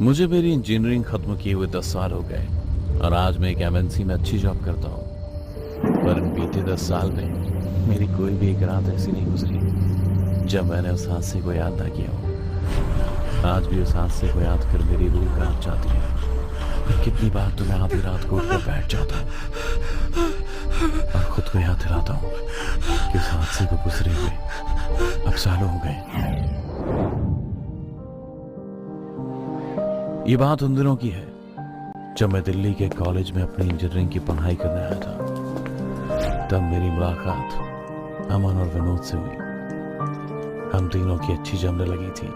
मुझे मेरी इंजीनियरिंग खत्म किए हुए 10 साल हो गए और आज मैं एक एमएनसी में अच्छी जॉब करता हूँ। पर इन बीते 10 साल में मेरी कोई भी एक रात ऐसी नहीं गुजरी जब मैंने उस हादसे को याद ना किया हो। आज भी उस हादसे को याद कर मेरी रूह कांप जाती है। कितनी बार तो मैं आधी रात को उठकर बैठ जाता हूँ और खुद को याद दिलाता हूँ कि उस हादसे को गुजरे हुए अब सालों हो गए। ये बात उन दिनों की है जब मैं दिल्ली के कॉलेज में अपनी इंजीनियरिंग की पढ़ाई करने आया था। तब मेरी मुलाकात अमन और विनोद से हुई। हम तीनों की अच्छी जमने लगी थी।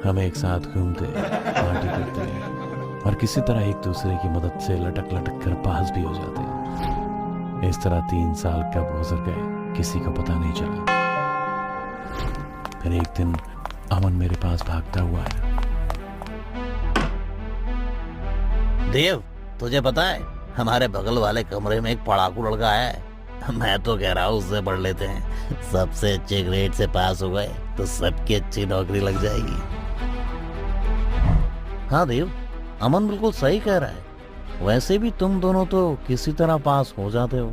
हम एक साथ घूमते, पार्टी करते और किसी तरह एक दूसरे की मदद से लटक लटक कर पास भी हो जाते। इस तरह 3 साल कब गुजर गए किसी को पता नहीं चला। फिर एक दिन अमन मेरे पास भागता हुआ आया। देव, तुझे पता है हमारे बगल वाले कमरे में एक पढ़ाकू लड़का है। मैं तो कह रहा हूँ उससे पढ़ लेते हैं। सबसे अच्छे ग्रेड से पास हो गए तो सबकी अच्छी नौकरी लग जाएगी। हाँ देव, अमन बिल्कुल सही कह रहा है। वैसे भी तुम दोनों तो किसी तरह पास हो जाते हो,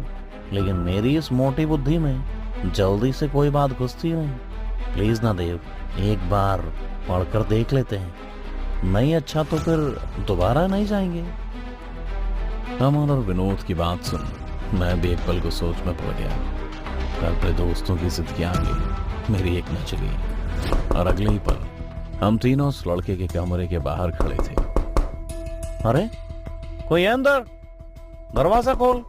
लेकिन मेरी इस मोटी बुद्धि में जल्दी से कोई बात घुसती नहीं। प्लीज ना देव, एक बार पढ़कर देख लेते हैं। नहीं अच्छा तो फिर दोबारा नहीं जाएंगे। अमन और विनोद की बात सुन मैं भी एक पल को सोच में पड़ गया। अपने दोस्तों की जिद के आगे मेरी एक न चली और अगले ही पल हम तीनों उस लड़के के कमरे के बाहर खड़े थे। अरे कोई है अंदर? दरवाजा खोल।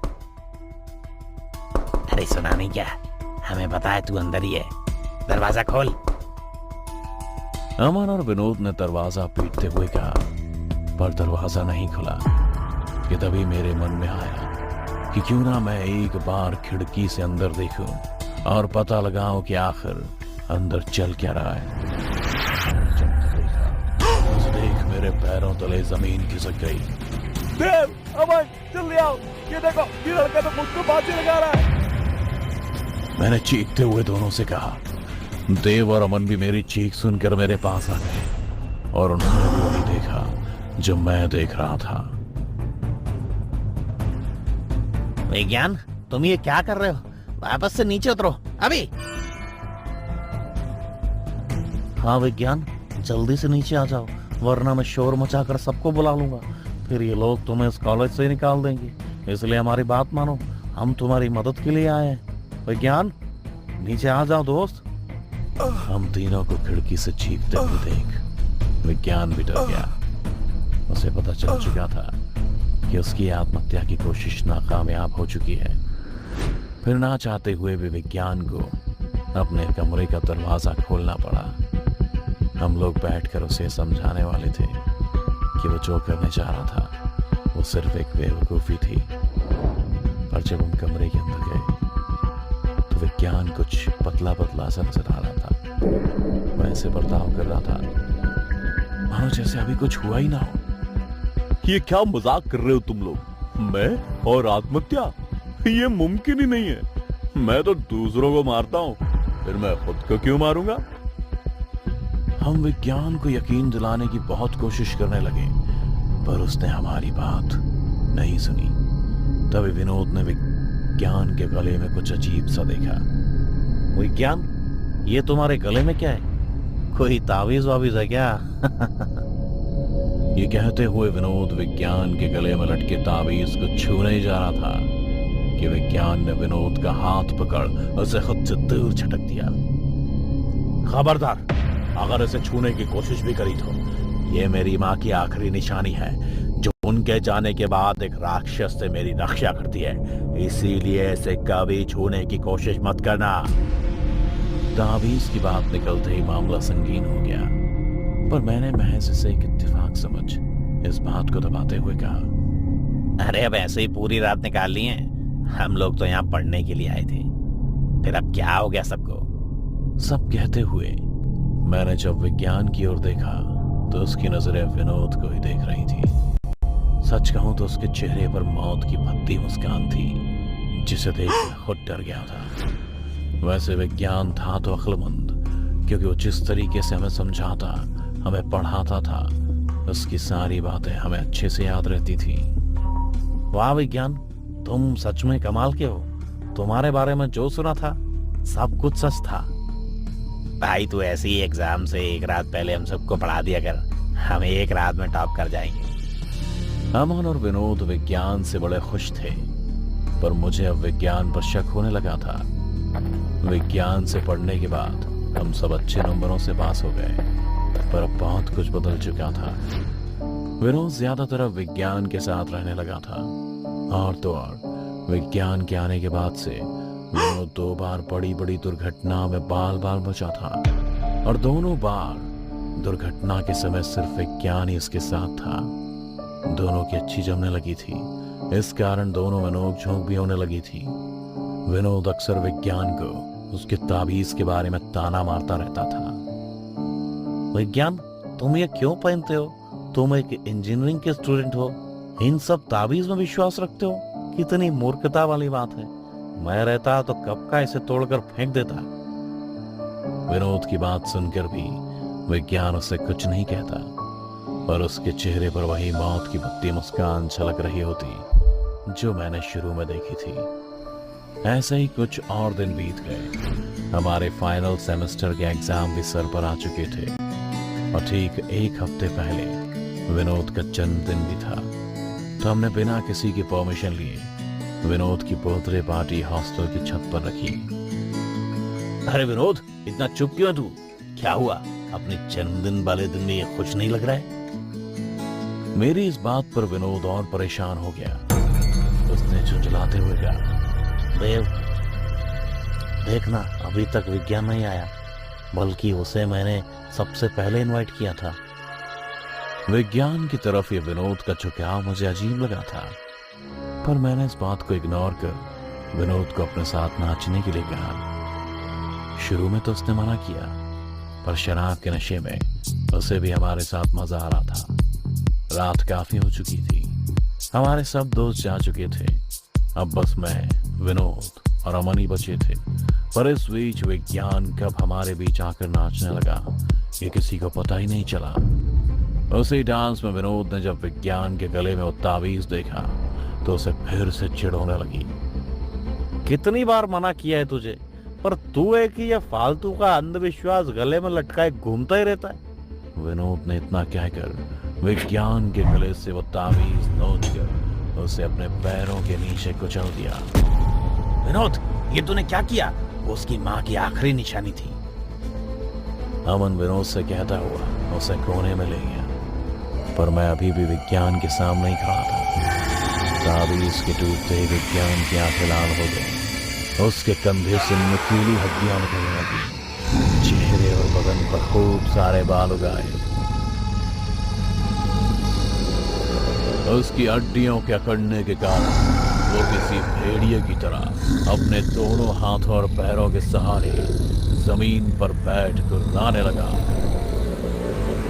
अरे सुना नहीं क्या? हमें पता है तू अंदर ही है, दरवाजा खोल। अमन और विनोद ने दरवाजा पीटते हुए कहा, पर दरवाजा नहीं खुला। कि तभी मेरे मन में आया कि क्यों ना मैं एक बार खिड़की से अंदर देखूं और पता लगाऊं कि आखिर अंदर चल क्या रहा है। देख मेरे पैरों तले जमीन खिसक गई। देव, अमन, जल्दी आओ, ये देखो, ये लड़का तो मुझको बाजी लगा रहा है। मैंने चीखते हुए दोनों से कहा। देव और अमन भी मेरी चीख सुनकर मेरे पास आ गए और उन्होंने भी वही देखा जो मैं देख रहा था। विज्ञान, तुम ये क्या कर रहे हो? वापस से नीचे उतरो अभी। हाँ विज्ञान, जल्दी से नीचे आ जाओ, वरना मैं शोर मचाकर सबको बुला लूंगा। फिर ये लोग तुम्हें इस कॉलेज से निकाल देंगे। इसलिए हमारी बात मानो, हम तुम्हारी मदद के लिए आए हैं। विज्ञान, नीचे आ जाओ दोस्त। हम तीनों को खिड़की से चीखते हुए देख विज्ञान भी डर गया। उसे पता चल चुका था कि उसकी आत्महत्या की कोशिश नाकामयाब हो चुकी है। फिर ना चाहते हुए भी विज्ञान को अपने कमरे का दरवाजा खोलना पड़ा। हम लोग बैठकर उसे समझाने वाले थे कि वो जो करने जा रहा था वो सिर्फ एक बेवकूफी थी। पर जब हम कमरे के अंदर गए तो विज्ञान कुछ पतला पतला सा नजर आ रहा था। वैसे बर्ताव कर रहा था मानो जैसे अभी कुछ हुआ ही ना हो। ये क्या मजाक कर रहे हो तुम लोग? मैं और आत्महत्या? ये मुमकिन ही नहीं है। मैं तो दूसरों को मारता हूँ, फिर मैं खुद को क्यों मारूंगा? हम विज्ञान को यकीन दिलाने की बहुत कोशिश करने लगे, पर उसने हमारी बात नहीं सुनी। तभी विनोद ने विज्ञान के गले में कुछ अजीब सा देखा। विज्ञान, ये तुम्हारे गले में क्या है? कोई तावीज वावीज है क्या? ये कहते हुए विनोद विज्ञान के गले में लटके तावीज को छूने ही जा रहा था कि विज्ञान ने विनोद का हाथ पकड़ उसे खुद से दूर झटक दिया। खबरदार, अगर इसे छूने की कोशिश भी करी तो ये मेरी माँ की आखिरी निशानी है, जो उनके जाने के बाद एक राक्षस से मेरी रक्षा करती है। इसीलिए इसे कभी छूने की कोशिश मत करना। तावीज की बात निकलते ही मामला संगीन हो गया, पर मैंने महज इसे एक इत्तेफाक समझ इस बात को दबाते हुए कहा, अरे अब ऐसे ही पूरी रात निकाल ली है। हम लोग तो यहाँ पढ़ने के लिए आए थे, फिर अब क्या हो गया सबको? सब कहते हुए मैंने जब विज्ञान की ओर देखा तो उसकी नजरें विनोद को ही देख रही थी। सच कहूं तो उसके चेहरे पर मौत की भद्दी मुस्कान थी, जिसे देख मैं खुद डर गया था। वैसे विज्ञान था तो अक्लमंद, क्योंकि वो जिस तरीके से हमें समझाता, हमें पढ़ाता था, उसकी सारी बातें हमें अच्छे से याद रहती थी। वाह विज्ञान, तुम सच में कमाल के हो। तुम्हारे बारे में जो सुना था सब कुछ सच था। भाई तू ऐसे ही एग्जाम से एक रात पहले हम सबको पढ़ा दिया कर, हम एक रात में टॉप कर जाएंगे। अमन और विनोद विज्ञान से बड़े खुश थे, पर मुझे अब विज्ञान पर शक होने लगा था। विज्ञान से पढ़ने के बाद हम सब अच्छे नंबरों से पास हो गए, पर अब बहुत कुछ बदल चुका था। विनोद ज्यादातर अब विज्ञान के साथ रहने लगा था, और तो और विज्ञान के आने के बाद से विनोद 2 बार बड़ी बड़ी दुर्घटना में बाल बाल बचा था, और दोनों बार दुर्घटना के समय सिर्फ विज्ञान ही उसके साथ था। दोनों की अच्छी जमने लगी थी, इस कारण दोनों में नोक झोंक भी होने लगी थी। विनोद अक्सर विज्ञान को उसके ताबीज के बारे में ताना मारता रहता था। विज्ञान, तुम ये क्यों पहनते हो? तुम एक इंजीनियरिंग के स्टूडेंट हो, इन सब ताबीज में विश्वास रखते हो? कितनी मूर्खता वाली बात है। मैं रहता तो कब का इसे तोड़कर फेंक देता। विनोद की बात सुनकर भी विज्ञान उससे कुछ नहीं कहता, पर उसके चेहरे पर वही मौत की भद्दी मुस्कान झलक रही होती जो मैंने शुरू में देखी थी। ऐसे ही कुछ और दिन बीत गए। हमारे फाइनल सेमेस्टर के एग्जाम भी सर पर आ चुके थे, और ठीक 1 हफ्ते पहले विनोद का जन्मदिन भी था। तो हमने बिना किसी की परमिशन लिए विनोद की बर्थडे पार्टी हॉस्टल की छत पर रखी। अरे विनोद, इतना चुप क्यों है तू? क्या हुआ? अपने जन्मदिन वाले दिन में ये खुश नहीं लग रहा है? मेरी इस बात पर विनोद और परेशान हो गया। उसने झुंझलाते हुए कहा, देव, देखना अभी तक विज्ञान नहीं आया, बल्कि उसे मैंने सबसे पहले इनवाइट किया था। विज्ञान की तरफ ये विनोद का झुकाव मुझे अजीब लगा था, पर मैंने इस बात को इग्नोर कर विनोद को अपने साथ नाचने के लिए कहा। शुरू में तो उसने मना किया, पर शराब के नशे में उसे भी हमारे साथ मजा आ रहा था। रात काफी हो चुकी थी, हमारे सब दोस्त जा चुके थे। अब बस मैं, विनोद और अमन ही बचे थे। पर इस बीच विज्ञान कब हमारे बीच आकर नाचने लगा, ये किसी को पता ही नहीं चला। उसी डांस में विनोद ने जब विज्ञान के गले में वो ताबीज देखा तो उसे फिर से चिढ़ होने लगी। कितनी बार मना किया है तुझे, पर तू एक ही ये फालतू का अंधविश्वास गले में लटकाए घूमता ही रहता है। विनोद ने इतना कहकर विज्ञान के गले से वो ताबीज नोच कर उसे अपने पैरों के नीचे कुचल दिया। विनोद, ये तूने क्या किया? वो उसकी माँ की आखिरी निशानी थी। अमन विनोद से कहता हुआ उसे कोने में ले गया, पर मैं अभी भी विज्ञान के सामने ही खड़ा था। ताबीज के टूटते ही विज्ञान की आंखें लाल हो गई। उसके कंधे से नुकीली हड्डियां निकलने लगी। चेहरे और बदन पर खूब सारे बाल उगाए। उसकी हड्डियों के अकड़ने के कारण वो किसी भेड़िए की तरह अपने दोनों हाथों और पैरों के सहारे जमीन पर बैठ गुर्राने लगा।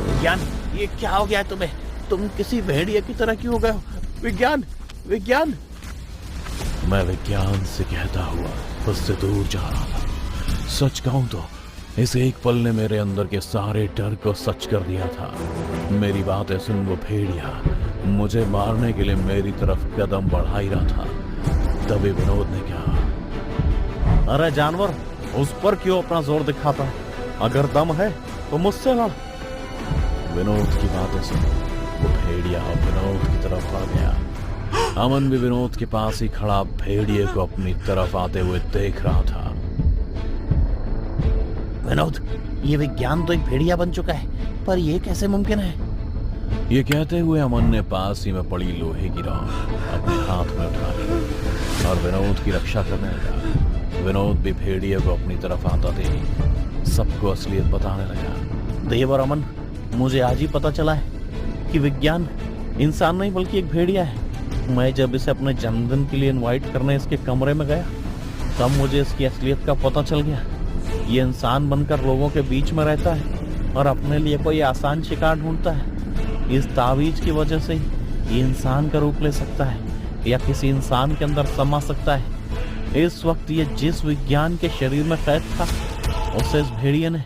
विज्ञान, ये क्या हो गया है तुम्हें? तुम किसी भेड़िए की तरह क्यों हो गए हो? विज्ञान, विज्ञान! मैं विज्ञान से कहता हुआ उससे दूर जा रहा था। सच कहूं तो इस एक पल ने मेरे अंदर के सारे डर को सच कर दिया था। मेरी बातें सुन वो भेड़िया मुझे मारने के लिए मेरी तरफ कदम बढ़ा ही रहा था। तभी विनोद ने कहा, अरे जानवर, उस पर क्यों अपना जोर दिखाता? अगर दम है तो मुझसे लड़। विनोद की बातें सुन वो भेड़िया विनोद की तरफ आ गया। अमन भी विनोद के पास ही खड़ा भेड़िए को अपनी तरफ आते हुए देख रहा था। विनोद, ये विज्ञान तो एक भेड़िया बन चुका है, पर यह कैसे मुमकिन है? ये कहते हुए अमन ने पास ही में पड़ी लोहे की रॉड अपने हाथ में उठा ली और विनोद की रक्षा करने लगा। विनोद भी भेड़िए को अपनी तरफ आता देख सबको असलियत बताने लगा। देव और अमन, मुझे आज ही पता चला है कि विज्ञान इंसान नहीं बल्कि एक भेड़िया है। मैं जब इसे अपने जन्मदिन के लिए इनवाइट करने इसके कमरे में गया तब मुझे इसकी असलियत का पता चल गया। ये इंसान बनकर लोगों के बीच में रहता है और अपने लिए कोई आसान शिकार ढूंढता है। इस तावीज की वजह से ये इंसान का रूप ले सकता है या किसी इंसान के अंदर समा सकता है। इस वक्त ये जिस विज्ञान के शरीर में कैद था उसे इस भेड़िए ने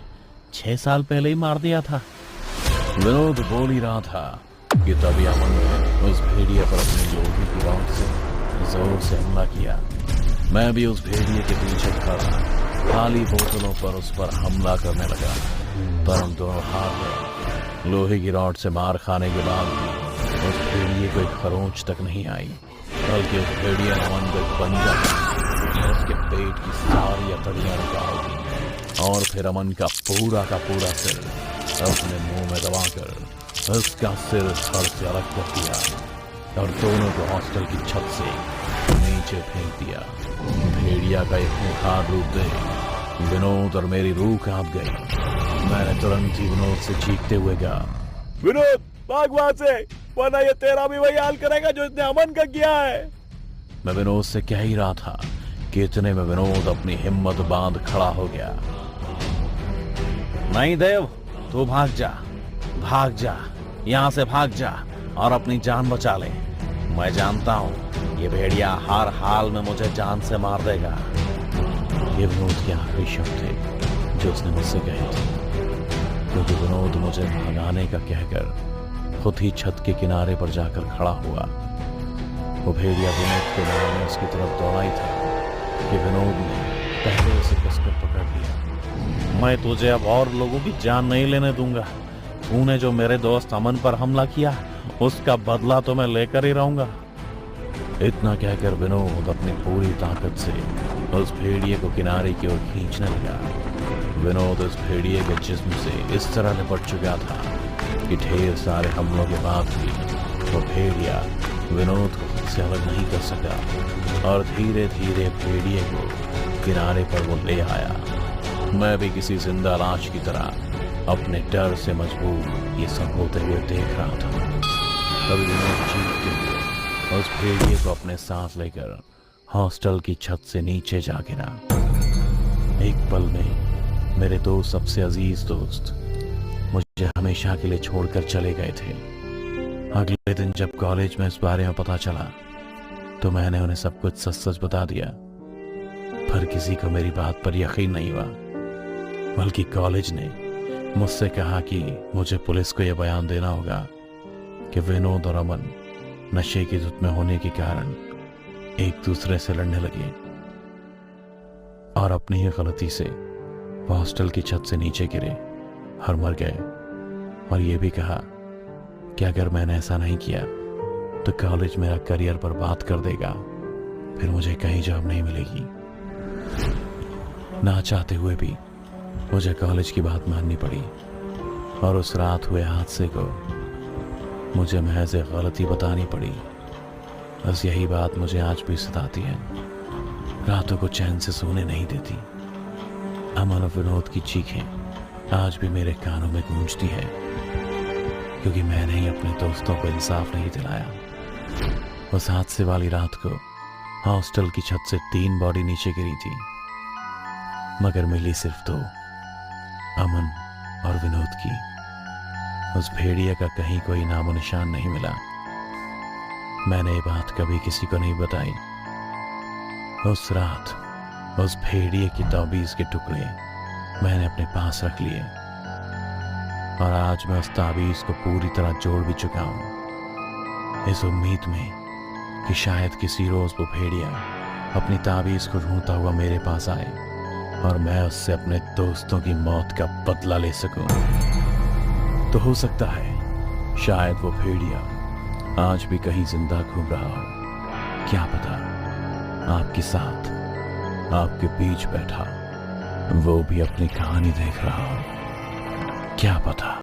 6 साल पहले ही मार दिया था। विनोद बोल ही रहा था कि तभी अमन ने उस भेड़िए पर अपने लोहे की रॉड से जोर से हमला किया। मैं भी उस भेड़िए के पीछे खड़ा खाली बोतलों पर उस पर हमला करने लगा, पर हम दोनों हार गए। लोहे की रॉड से मार खाने के बाद भी उस भेड़िए को एक खरोंच तक नहीं आई, बल्कि उस भेड़िए ने अमन को एक पंजा और उसके पेट की सारी अतड़ियां निकाल दी और फिर अमन का पूरा सिर अपने मुंह में दबाकर उसका सिर धड़ से अलग कर दिया और दोनों को हॉस्टल की छत से नीचे फेंक दिया। भेड़िया का एक खूंखार रूप देख विनोद और मेरी रूह कांप गई। मैंने तुरंत ही विनोद से चीखते हुए कहा, विनोद भाग वहां से, वरना ये तेरा भी वही हाल करेगा जो इसने अमन का किया है। मैं विनोद से कह ही रहा था कि इतने में विनोद अपनी हिम्मत बांध खड़ा हो गया। नहीं देव, तू भाग जा, यहाँ से भाग जा और अपनी जान बचा ले। मैं जानता हूँ ये भेड़िया हर हाल में मुझे जान से मार देगा। ये विनोद के आखिरी शब्द थे जो उसने मुझसे कहे थे, क्योंकि विनोद मुझे भगाने का कहकर खुद ही छत के किनारे पर जाकर खड़ा हुआ। वो भेड़िया विनोद के मारने उसकी तरफ दौड़ा ही था कि विनोद ने पहले उसे कसकर पकड़ लिया। मैं तुझे अब और लोगों की जान नहीं लेने दूंगा। तूने जो मेरे दोस्त अमन पर हमला किया उसका बदला तो मैं लेकर ही रहूंगा। इतना कहकर विनोद अपनी पूरी ताकत से उस भेड़िए को किनारे की ओर खींचने लगा। विनोद उस भेड़िए के जिस्म से इस तरह लिपट चुका था कि ढेर सारे हमलों के बाद भी वो भेड़िया विनोद को खुद से अलग नहीं कर सका और धीरे धीरे भेड़िए को किनारे पर वो ले आया। मैं भी किसी जिंदा लाश की तरह अपने डर से मजबूर ये सब होते हुए देख रहा था। तभी विनोद चीखते हुए उस भेड़िए को अपने साथ लेकर हॉस्टल की छत से नीचे जा गिरा। एक पल में मेरे दो सबसे अजीज दोस्त मुझे हमेशा के लिए छोड़कर चले गए थे। अगले दिन जब कॉलेज में इस बारे में पता चला तो मैंने उन्हें सब कुछ सच सच बता दिया, पर किसी को मेरी बात पर यकीन नहीं हुआ। बल्कि कॉलेज ने मुझसे कहा कि मुझे पुलिस को यह बयान देना होगा कि विनोद और अमन नशे की धुत में होने के कारण एक दूसरे से लड़ने लगे और अपनी ही गलती से हॉस्टल की छत से नीचे गिरे और मर गए। और यह भी कहा कि अगर मैंने ऐसा नहीं किया तो कॉलेज मेरा करियर बर्बाद कर देगा, फिर मुझे कहीं जॉब नहीं मिलेगी। ना चाहते हुए भी मुझे कॉलेज की बात माननी पड़ी और उस रात हुए हादसे को मुझे महज एक गलती बतानी पड़ी। बस यही बात मुझे आज भी सताती है, रातों को चैन से सोने नहीं देती। अमन और विनोद की चीखें आज भी मेरे कानों में गूंजती है, क्योंकि मैंने ही अपने दोस्तों को इंसाफ नहीं दिलाया। उस हादसे वाली रात को हॉस्टल की छत से 3 बॉडी नीचे गिरी थी, मगर मिली सिर्फ 2, अमन और विनोद की। उस भेड़िया का कहीं कोई नामो निशान नहीं मिला। मैंने ये बात कभी किसी को नहीं बताई। उस रात उस भेड़िए की ताबीज के टुकड़े मैंने अपने पास रख लिए और आज मैं उस ताबीज को पूरी तरह जोड़ भी चुका हूं, इस उम्मीद में कि शायद किसी रोज वो भेड़िया अपनी ताबीज को ढूंढता हुआ मेरे पास आए और मैं उससे अपने दोस्तों की मौत का बदला ले सकूं। तो हो सकता है शायद वो भेड़िया आज भी कहीं जिंदा घूम रहा हो, क्या पता आपके साथ आपके बीच बैठा वो भी अपनी कहानी देख रहा हो, क्या पता।